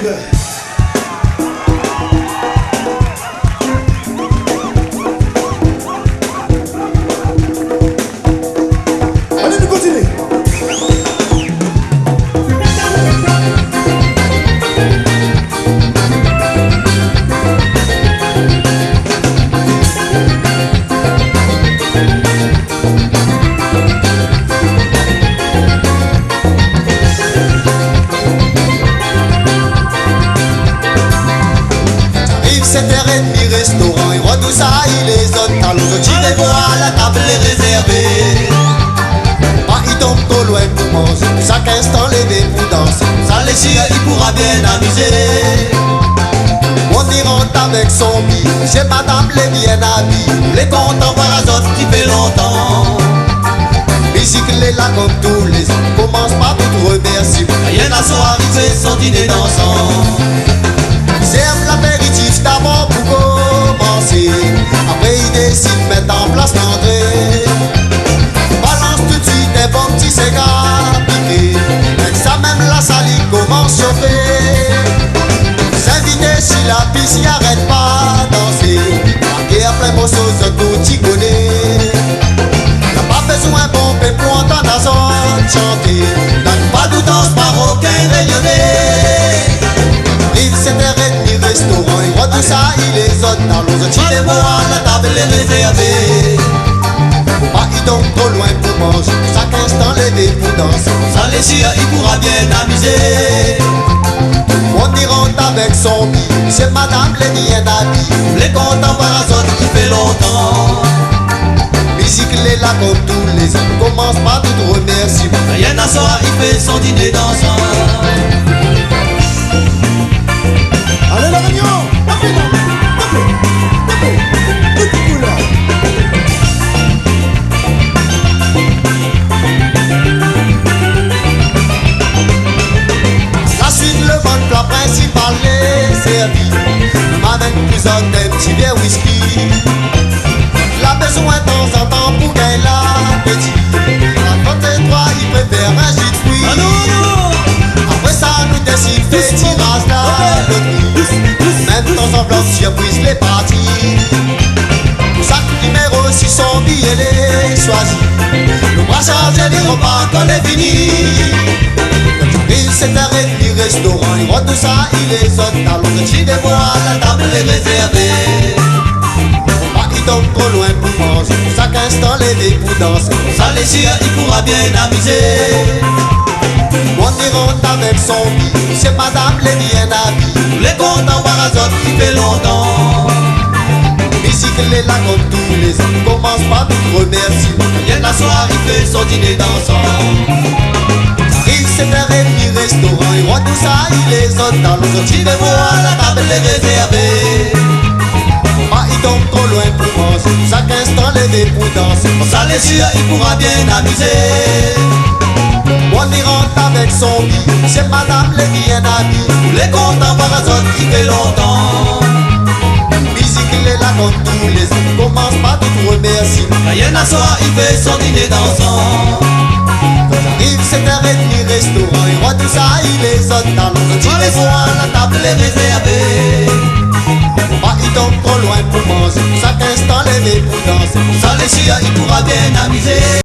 Band. Allez, nous continuons. Restaurant, et roi d'Oussaï, les autres talons, tu les vois, la table est réservée. Pas il tombe trop loin pour manger, chaque instant levé pour danser. Ça les chire, il pourra bien amuser. On y rentre avec son billet, j'ai madame les bien habillés. Les contents voir les autres qui fait longtemps. Musique les là comme tous les ans, commence par tout remercier. Rien à soir, il fait son dîner dansant. Serve l'apéritif d'abord pour commencer. Après il décide de mettre en place l'entrée. Balance tout de suite des bons petits cigares piqués. Avec ça même la salle il commence à chauffer. S'inviter si la piste y arrête pas danser. La guerre plein de choses tout y connaît. Y'a pas besoin de pomper pour entendre la zone chanter. Donne pas de danse marocain rayonner. Rive 7h30 restaurant, et roi d'Oussaï, les autres dans l'eau. Tu les vois, la table est réservée. Faut pas y tombe trop loin pour manger. Chaque instant levé pour danser. Ça les chire, il pourra bien amuser. On y rentre avec son billet, c'est madame les bien habillés. Les contents par la zone qui fait longtemps. Musique les là comme tous les ans, commence par tout remercier. Rien à soir, il fait son dîner dansant. Allez, la réunion. Tapez, tapez. Là. La suite, le bon plat principal est servi. M'amène plus un petit verre whisky. La besoin de temps en temps pour gagner l'appétit. À côté de toi, il préfère un jus de fruits. Ah non. Après ça, nous décide des tirages là, le prix. Même de temps en temps, surprise les parties. Pour chaque numéro, si son billet est choisi. Le bras chargé des repas quand est fini. Rive 7h30 restaurant, et roi d'Oussaï, les autres talons. Tu les vois, la table est réservée. Pas il tombe trop loin pour manger. Chaque instant levé pour danser. Ça les chire, il pourra bien amuser. On y rentre avec son billet, c'est madame les bien habillés. Les contents voir les autres qui fait longtemps. Musique les là comme tous les ans, commence par tout remercier. Rien à soir, il fait son dîner dansant. Rive 7h30 restaurant, et roi d'Oussaï, les autres dans l'eau. Tu les vois, la table est réservée. Pas il tombe trop loin pour manger. Chaque instant levé pour danser. Ça les chire, il pourra bien amuser. On y rentre avec son billet, c'est madame les bien habillés. Les contents par les autres qui fait longtemps. Musique les là comme tous les ans, commence par tout remercier. Rien à soir, il fait son dîner dansant. Rive 7h30 restaurant, et roi d'Oussaï, les autres talons. Tu les vois, la table est réservée. Pas il tombe trop loin pour manger. Chaque instant levé pour danser. Ça les chire, il pourra bien amuser.